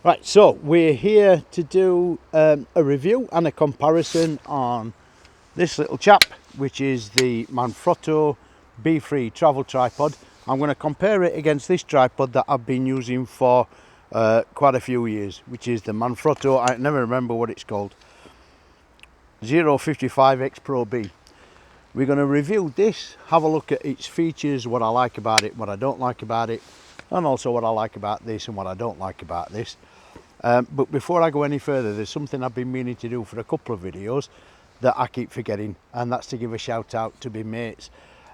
Right, so we're here to do a review and a comparison on this little chap, which is the Manfrotto BeFree travel tripod. I'm going to compare it against this tripod that I've been using for quite a few years, which is the Manfrotto, I never remember what it's called, 055X Pro B. We're going to review this, have a look at its features, what I like about it, what I don't like about it, and also what I like about this and what I don't like about this. But before I go any further, there's something I've been meaning to do for a couple of videos that I keep forgetting, and that's to give a shout out to my mates,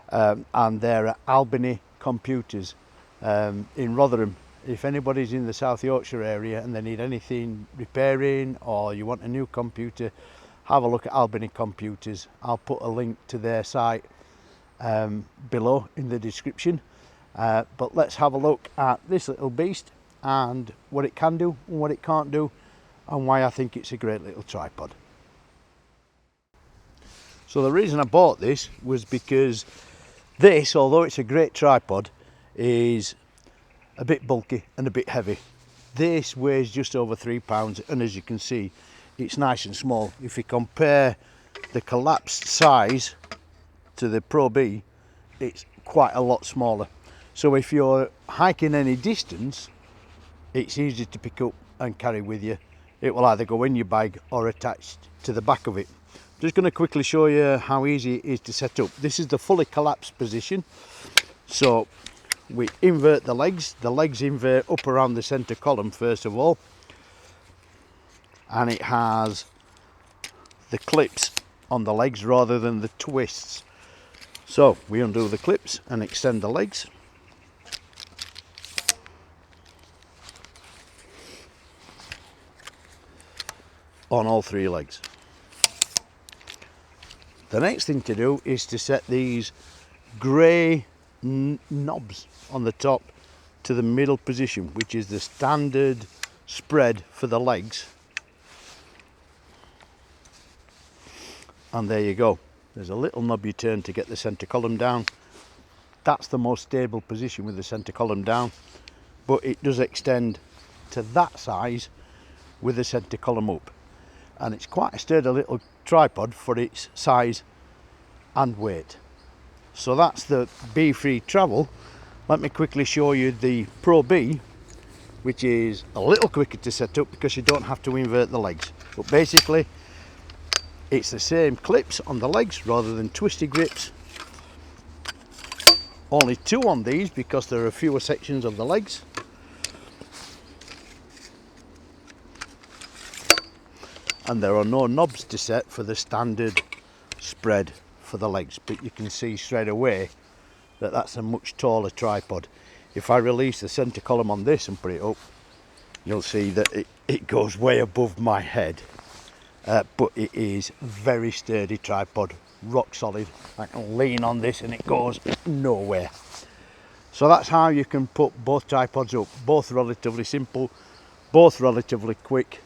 and they're at Albany Computers in Rotherham. If anybody's in the South Yorkshire area and they need anything repairing or you want a new computer, have a look at Albany Computers. I'll put a link to their site below in the description. But let's have a look at this little beast and what it can do and what it can't do, and why I think it's a great little tripod. So the reason I bought this was because this, although it's a great tripod, is a bit bulky and a bit heavy. This weighs just over £3, and as you can see, it's nice and small. If you compare the collapsed size to the Pro B, it's quite a lot smaller. So if you're hiking any distance, it's easy to pick up and carry with you. It will either go in your bag or attached to the back of it. I'm just going to quickly show you how easy it is to set up. This is the fully collapsed position. So we invert the legs invert up around the center column first of all, and it has the clips on the legs rather than the twists. So we undo the clips and extend the legs. On all three legs. The next thing to do is to set these grey knobs on the top to the middle position, which is the standard spread for the legs. And there you go. There's a little knob you turn to get the center column down. That's the most stable position with the center column down, but it does extend to that size with the center column up. And it's quite a sturdy little tripod for its size and weight. So that's the BeFree Travel. Let me quickly show you the Pro B, which is a little quicker to set up because you don't have to invert the legs. But basically, it's the same clips on the legs rather than twisty grips. Only two on these because there are fewer sections of the legs. And there are no knobs to set for the standard spread for the legs, but you can see straight away that that's a much taller tripod. If I release the center column on this and put it up, you'll see that it goes way above my head, but it is very sturdy tripod, rock solid. I can lean on this and it goes nowhere. So that's how you can put both tripods up, both relatively simple, both relatively quick,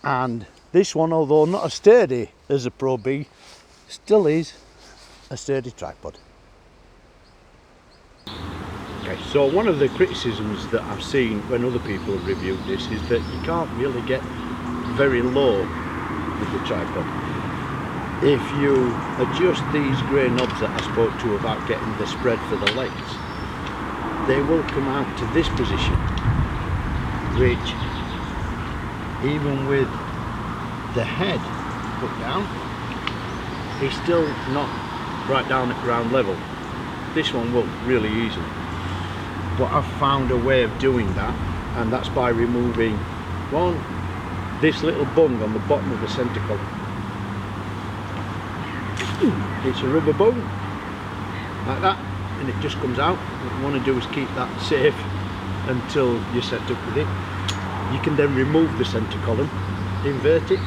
and this one, although not as sturdy as a Pro B, still is a sturdy tripod. Okay, so one of the criticisms that I've seen when other people have reviewed this is that you can't really get very low with the tripod. If you adjust these grey knobs that I spoke to about getting the spread for the legs, they will come out to this position, which even with the head put down, it's still not right down at ground level. This one will really easily, but I've found a way of doing that, and that's by removing this little bung on the bottom of the center column. It's a rubber bung like that, and it just comes out. What you want to do is keep that safe until you're set up with it. You can then remove the center column, invert it,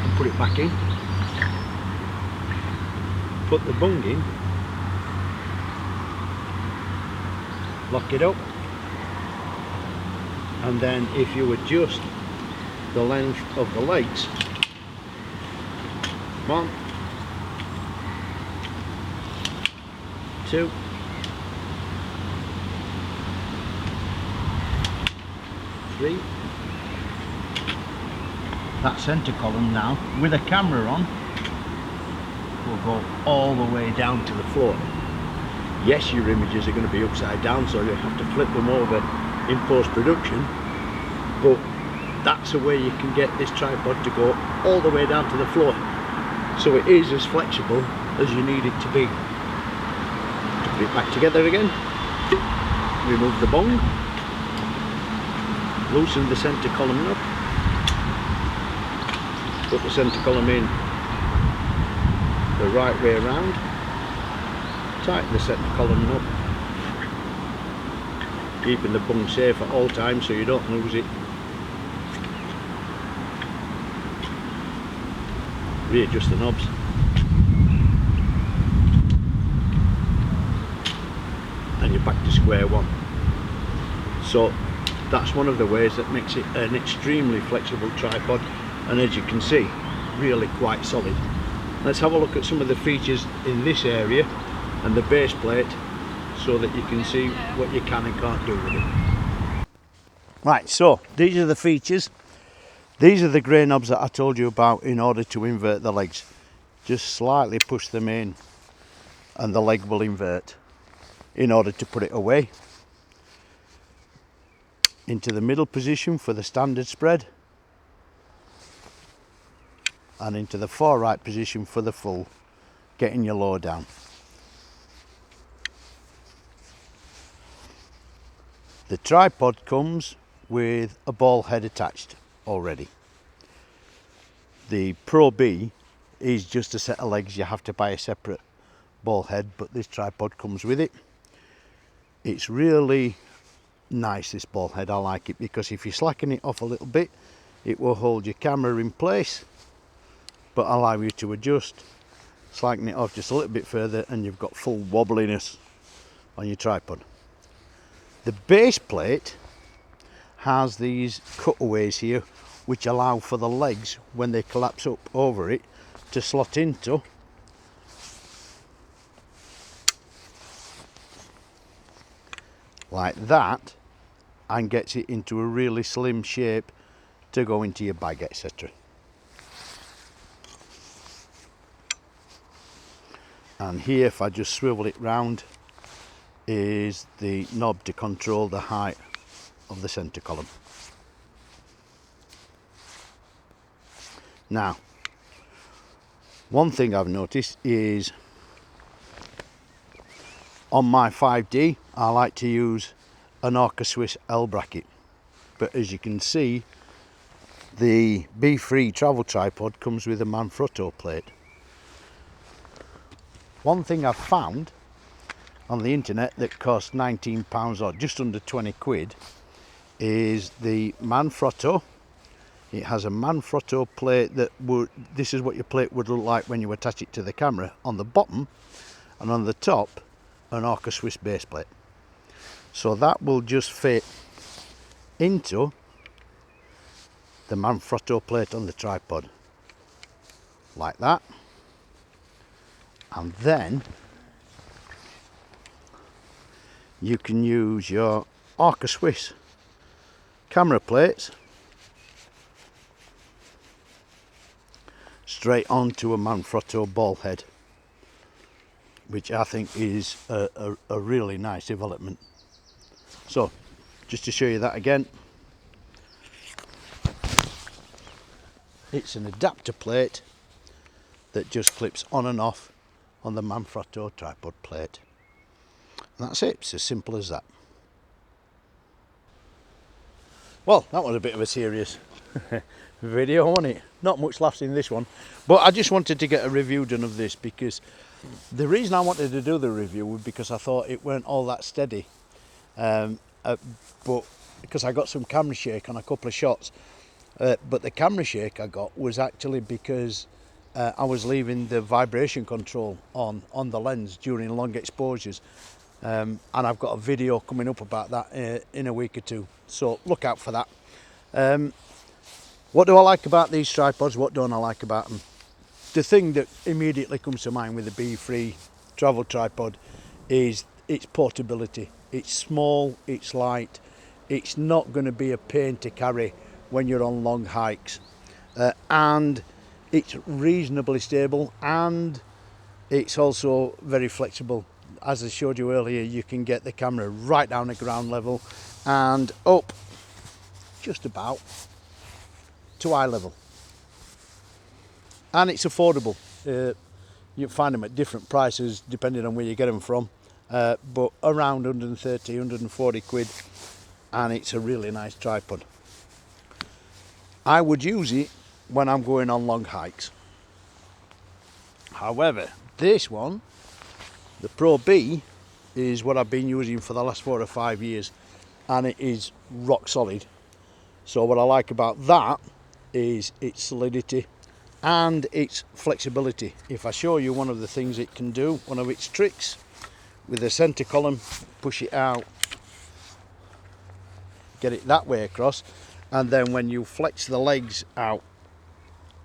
and put it back in. Put the bung in, lock it up, and then if you adjust the length of the legs, 1, 2, BeFree. That centre column now, with a camera on, will go all the way down to the floor. Yes, your images are going to be upside down, so you have to flip them over in post-production, but that's a way you can get this tripod to go all the way down to the floor, so it is as flexible as you need it to be. Put it back together again, remove the bung, loosen the centre column knob, put the centre column in the right way around, tighten the centre column knob, keeping the bung safe at all times so you don't lose it. Readjust the knobs. And you're back to square one. So that's one of the ways that makes it an extremely flexible tripod, and as you can see, really quite solid. Let's have a look at some of the features in this area and the base plate, so that you can see what you can and can't do with it. Right, so these are the features. These are the grey knobs that I told you about in order to invert the legs. Just slightly push them in and the leg will invert in order to put it away. Into the middle position for the standard spread, and into the far right position for the full, getting your lower down. The tripod comes with a ball head attached already. The Pro B is just a set of legs. You have to buy a separate ball head, but this tripod comes with it. It's really nice, this ball head. I like it because if you slacken it off a little bit, it will hold your camera in place but allow you to adjust. Slacken it off just a little bit further and you've got full wobbliness on your tripod. The base plate has these cutaways here which allow for the legs, when they collapse up over it, to slot into. Like that, and gets it into a really slim shape to go into your bag, etc. And here, if I just swivel it round, is the knob to control the height of the centre column. Now, one thing I've noticed is on my 5D I like to use an Orca Swiss L bracket, but as you can see, the BeFree travel tripod comes with a Manfrotto plate. One thing I've found on the internet that costs £19 or just under 20 quid is the Manfrotto. It has a Manfrotto plate that would, this is what your plate would look like when you attach it to the camera on the bottom, and on the top an Orca Swiss base plate. So that will just fit into the Manfrotto plate on the tripod like that, and then you can use your Orca Swiss camera plates straight onto a Manfrotto ball head, which I think is a really nice development. So just to show you that again, it's an adapter plate that just clips on and off on the Manfrotto tripod plate. And that's it, it's as simple as that. Well, that was a bit of a serious video, wasn't it? Not much laughs in this one, but I just wanted to get a review done of this, because the reason I wanted to do the review was because I thought it weren't all that steady, but because I got some camera shake on a couple of shots, but the camera shake I got was actually because I was leaving the vibration control on the lens during long exposures, and I've got a video coming up about that in a week or two, so look out for that. What do I like about these tripods? What don't I like about them? The thing that immediately comes to mind with the BeFree travel tripod is its portability. It's small, it's light, It's not going to be a pain to carry when you're on long hikes, and it's reasonably stable, and it's also very flexible. As I showed you earlier, you can get the camera right down at ground level and up just about to eye level, and it's affordable. You find them at different prices depending on where you get them from, but around 130, 140 quid, and it's a really nice tripod. I would use it when I'm going on long hikes. However, this one, the Pro B, is what I've been using for the last 4 or 5 years, and it is rock solid. So what I like about that is its solidity and its flexibility. If I show you one of the things it can do, one of its tricks, with the center column, push it out, get it that way across, and then when you flex the legs out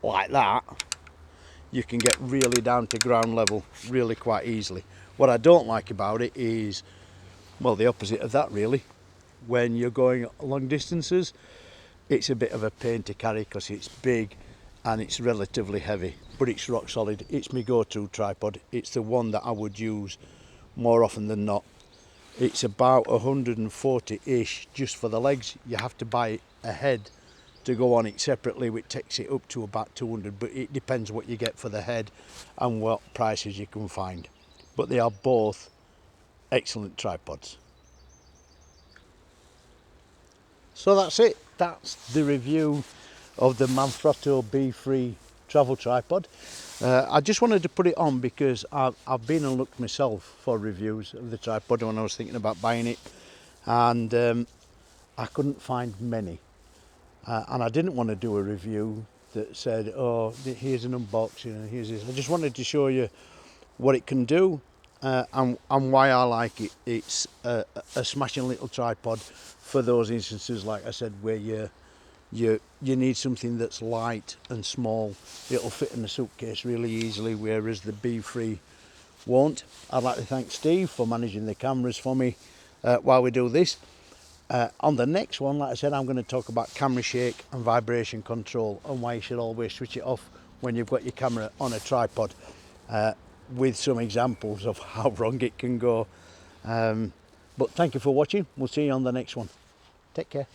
like that, you can get really down to ground level really quite easily. What I don't like about it is, well, the opposite of that really. When you're going long distances, it's a bit of a pain to carry because it's big and it's relatively heavy, but it's rock solid. It's my go-to tripod. It's the one that I would use more often than not. It's about 140-ish just for the legs. You have to buy a head to go on it separately, which takes it up to about 200, but it depends what you get for the head and what prices you can find. But they are both excellent tripods. So that's it. That's the review of the Manfrotto BeFree travel tripod. I just wanted to put it on because I've been and looked myself for reviews of the tripod when I was thinking about buying it, and I couldn't find many. And I didn't want to do a review that said, oh, here's an unboxing and here's this. I just wanted to show you what it can do, and why I like it. It's a smashing little tripod for those instances, like I said, where you need something that's light and small. It'll fit in the suitcase really easily, whereas the BeFree won't. I'd like to thank Steve for managing the cameras for me while we do this. On the next one, like I said, I'm going to talk about camera shake and vibration control, and why you should always switch it off when you've got your camera on a tripod, with some examples of how wrong it can go. But thank you for watching. We'll see you on the next one. Take care.